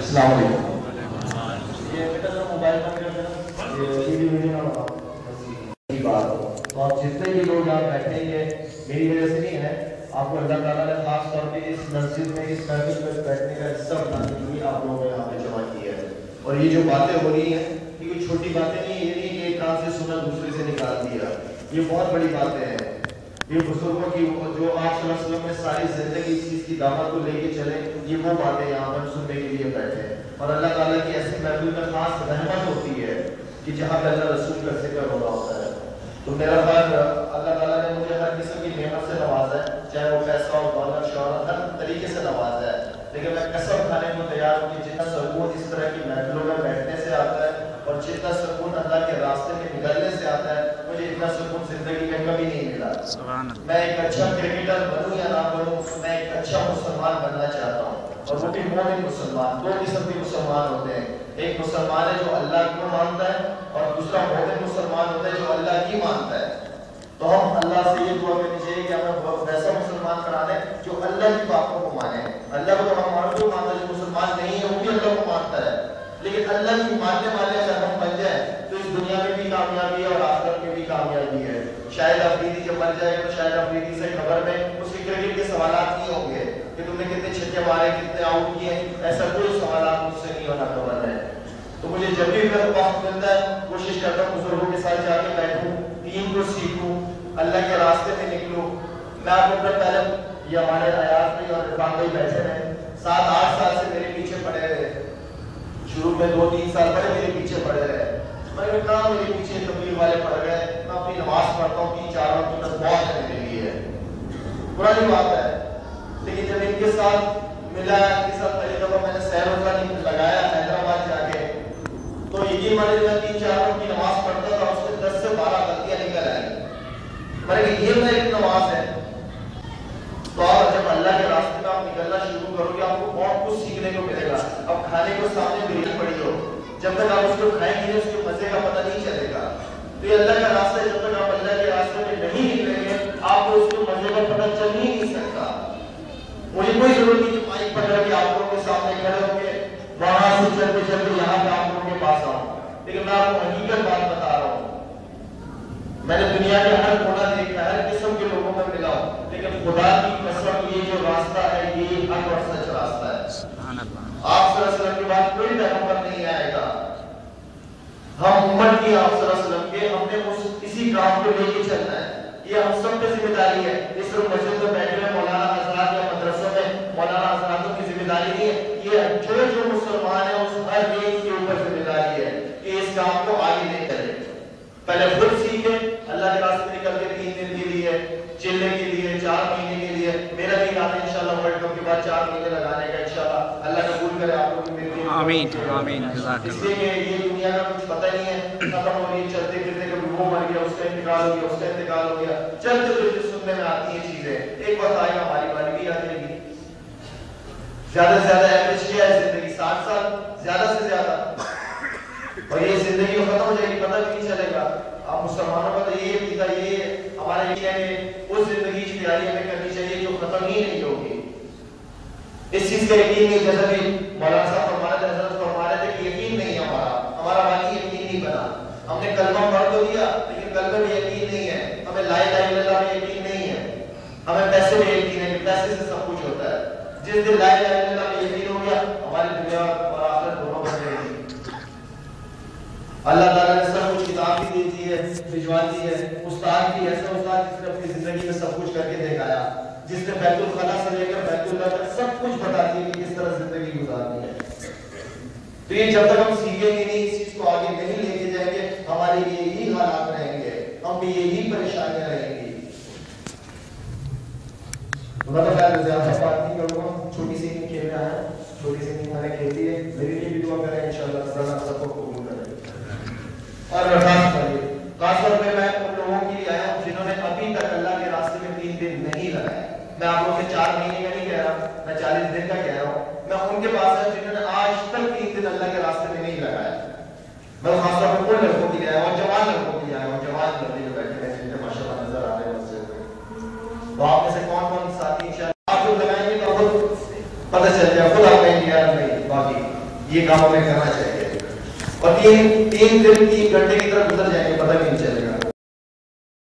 السلام علیکم. یہ بیٹا ذرا موبائل بند کر دینا, یہ ویڈیو نہ بناؤ. تو آپ جتنے بھی لوگ یہاں بیٹھیں گے میری وجہ سے نہیں ہے, آپ کو اللہ تعالیٰ نے خاص طور پہ اس مسجد میں اس محفل میں بیٹھنے کا حصہ بنانے کے لیے آپ لوگوں کو یہاں پہ جمع کیا ہے. اور یہ جو باتیں ہو رہی ہیں یہ کوئی چھوٹی باتیں نہیں, یہ نہیں کہ ایک کان سے سنا دوسرے سے نکال دیا, یہ بہت بڑی باتیں ہیں. یہ بزرگوں کی جو آپ صلی اللہ علیہ وسلم نے ساری زندگی اس چیز کی دعوت کو لے کے چلے, یہ وہ باتیں یہاں پر سننے کے لیے بیٹھے ہیں. اور اللہ تعالیٰ کی ایسی محفل میں خاص رحمت ہوتی ہے کہ جہاں پہ اللہ رسول کا ذکر ہو رہا ہوتا ہے. تو میرا خیال اللہ تعالیٰ نے مجھے ہر قسم کی نعمت سے نوازا ہے, چاہے وہ پیسہ اور دولت شہرت ہر طریقے سے نوازا ہے, لیکن میں قسم کھانے کو تیار ہوں کہ جتنا سکون اس طرح کی محفلوں میں بیٹھنے سے آتا ہے اور جتنا سکون اللہ کے راستے میں نکلنے سے آتا ہے, مجھے اتنا سکون زندگی میں کبھی نہیں ملا. میں ایک اچھا کرکٹر بنوں یا نہ بنوں, میں ایک اچھا مسلمان بننا چاہتا ہوں. اور وہ بھی مومن مسلمان. دو قسم کے مسلمان ہوتے ہیں, ایک مسلمان ہے جو اللہ کو مانتا ہے اور دوسرا مومن مسلمان ہوتا ہے جو اللہ کی مانتا ہے. تو ہم اللہ سے یہ دعا کرنی چاہیے کہ ہمیں ویسا مسلمان کرا دیں جو اللہ کی باتوں کو مانے. اللہ کو ہم مانتے مانتا ہے, جو مسلمان نہیں ہے وہ بھی اللہ کو مانتا ہے, لیکن اللہ کی ماننے والے اگر ہم بن جائیں تو اس دنیا میں بھی کامیابی ہے اور آخرت میں بھی کامیابی ہے. شاید افریدی جب مر جائے تو شاید افریدی سے خبر میں اس کے کرکٹ کے سوالات نہیں ہوں گے کہ تم نے کتنے چھکے مارے, کتنے آؤٹ کیے, ایسا کوئی سوالات مجھ سے نہیں ہونا خبر ہے. تو مجھے جب بھی میرا وقت ملتا ہے کوشش کرتا ہوں بزرگوں کے ساتھ جا کے بیٹھوں, دین کو سیکھوں, اللہ کے راستے میں نکلوں. میں آپ کو پہلے یہ ہمارے ایاز بھائی اور رفاق بھائی بیٹھے رہے, 7-8 سال سے میرے پیچھے پڑے رہے. شروع میں 2-3 سال پہلے میرے پیچھے پڑے رہے. میں نے کہا میرے پیچھے تبلیغ والے پڑ گئے, میں اپنی نماز پڑھتا ہوں 3-4 وقت میں بہت ہے میرے لیے, پرانی بات ہے. لیکن جب ان کے ساتھ ملا, ان کے ساتھ پہلی دفعہ میں نے سیر روزہ لگایا حیدرآباد جا کے, تو یقین مانیے میں 3-4 وقت کی نماز پڑھتا تھا, اس میں 10 سے 12 غلطیاں نکل آئی. میں نے کہا یہ میری نماز ہے. تو آپ جب اللہ کے راستے میں آپ نکلنا شروع کرو گے آپ کو بہت کچھ سیکھنے کو ملے گا. اب کھانے کو سامنے بریانی پڑی ہو, جب تک آپ اس کو کھائیں گے اس کے مزے کا پتہ نہیں چلے گا. تو یہ اللہ کا راستہ ہے, جب تک آپ اللہ کے راستے میں نہیں نکلیں گے آپ کو اس کے مزے کا پتہ چل ہی نہیں سکتا. مجھے کوئی ضرورت نہیں کہ مائک پکڑ کے آپ لوگوں کے سامنے کھڑے ہو کے وہاں سے چلتے چلتے یہاں پہ آپ لوگوں کے پاس آؤں, لیکن میں آپ کو حقیقت بات بتا رہا ہوں. میں نے دنیا کے ہر کونا دیکھا, ہر قسم کے لوگوں میں ملا ہوں, لیکن خدا کی قسم یہ جو راستہ ہے یہ حق اور سچ راستہ ہے. آپ صلی اللہ علیہ وسلم کے بعد کوئی پیغمبر نہیں آئے گا. ہم امت کی آپ صلی اللہ علیہ وسلم کے, ہم نے اسی کام کو لے کے چلنا ہے. یہ ہم سب کی ذمہ داری ہے. اس وقت مسجد میں بیٹھے ہوئے مولانا حضرات یا مدرسوں میں مولانا حضراتوں کی ذمہ داری نہیں ہے, یہ جو مسلمان ہے اس ہر ایک کے اوپر ذمہ داری ہے کہ اس کام کو آگے لے چلے. پہلے خود سیکھے, اللہ کے راستے نکل کے 3 دن کے لیے, چلنے کے لیے, 4 مہینے کے لیے. میرا بھی ارادہ ہے انشاءاللہ ورلڈ کپ کے بعد 4 مہینے لگانے کا انشاءاللہ. اللہ قبول کرے آپ لوگ بھی. آمین آمین. اس لیے کہ یہ دنیا کا کچھ پتہ نہیں ہے, ختم ہو رہی ہے, چلتے پھرتے کبھی وہ مر گیا, اس کا انتقال ہو گیا, اس کا انتقال ہو گیا, چلتے چلتے سننے میں آتی ہیں چیزیں. ایک وقت آئے گا ہماری باری بھی آ جائے گی. زیادہ سے زیادہ ایوریج کیا ہے زندگی 60 سال, زیادہ سے زیادہ, اور یہ زندگی ختم ہو جائے گی, پتہ بھی نہیں چلے گا. آپ مسلمانوں کا تو یہ پیتا, یہ ہمارے یہ ہے کہ اس زندگی کی تیاری ہمیں کرنی چاہیے جو ختم ہی نہیں ہوگی. اس چیز کا یقین نہیں, جیسا کہ مولانا صاحب فرما رہے تھے کہ یقین نہیں ہے ہمارا باقی یقین نہیں بنا. ہم نے کلمہ پڑھ تو دیا لیکن کلمہ میں یقین نہیں ہے, ہمیں لا الہ الا اللہ میں یقین نہیں ہے, ہمیں پیسے میں یقین ہے کہ پیسے سے سب کچھ ہوتا ہے. جس دن لا الہ الا اللہ میں یقین ہو گیا ہماری دنیا اور آخرت دونوں بن جائے گی. اللہ تعالیٰ نے سب کچھ کتاب بھی دی تھی ہے, بھجوا دی ہے. استاد بھی ایسا استاد جس نے اپنی زندگی میں سب کچھ کر کے دکھایا, جس نے بیت الخلا سے لے کر بیت اللہ تک سب کچھ بتا دیا کہ کس طرح زندگی گزارنی ہے. تو یہ جب تک ہم سیکھیں گے نہیں, اس چیز کو آگے نہیں لے کے جائیں گے, ہمارے یہی حالات رہیں گے, ہم بھی یہی پریشانیاں رہیں گی. میں تو خیال زیادہ بات نہیں کروں گا, چھوٹی سی نہیں کھیلنے آیا, چھوٹی سی نہیں میں نے کھیل دی ہے. میرے لیے بھی دعا کریں انشاءاللہ تعالیٰ سب کو قبول کرے. اور خاص طور پہ میں ان لوگوں کے لیے آیا ہوں جنہوں نے ابھی تک اللہ کے راستے میں 3 دن نہیں لگائے. میں آپ لوگوں سے 4 مہینے کا نہیں کہہ رہا, میں 40 دن کا کہہ رہا ہوں. میں ان کے پاس آیا جنہوں نے آج تک 3 دن اللہ کے راستے میں نہیں لگایا. میں خاص طور پہ ان لڑکوں کے لیے آیا ہوں, جوان لڑکوں کے لیے آیا ہوں, جوان لڑکے جو بیٹھے ہیں جن کے ماشاءاللہ نظر آ رہے ہیں مسجد میں. تو آپ میں سے کون کون ساتھی انشاءاللہ آپ جو لگائیں گے تو خود پتہ چل جائے, خود آپ کہیں گے یار نہیں باقی یہ کام ہمیں کرنا چاہیے. اور 3 دن 3 گھنٹے کی طرف گزر جائیں گے پتہ بھی نہیں چلے گا.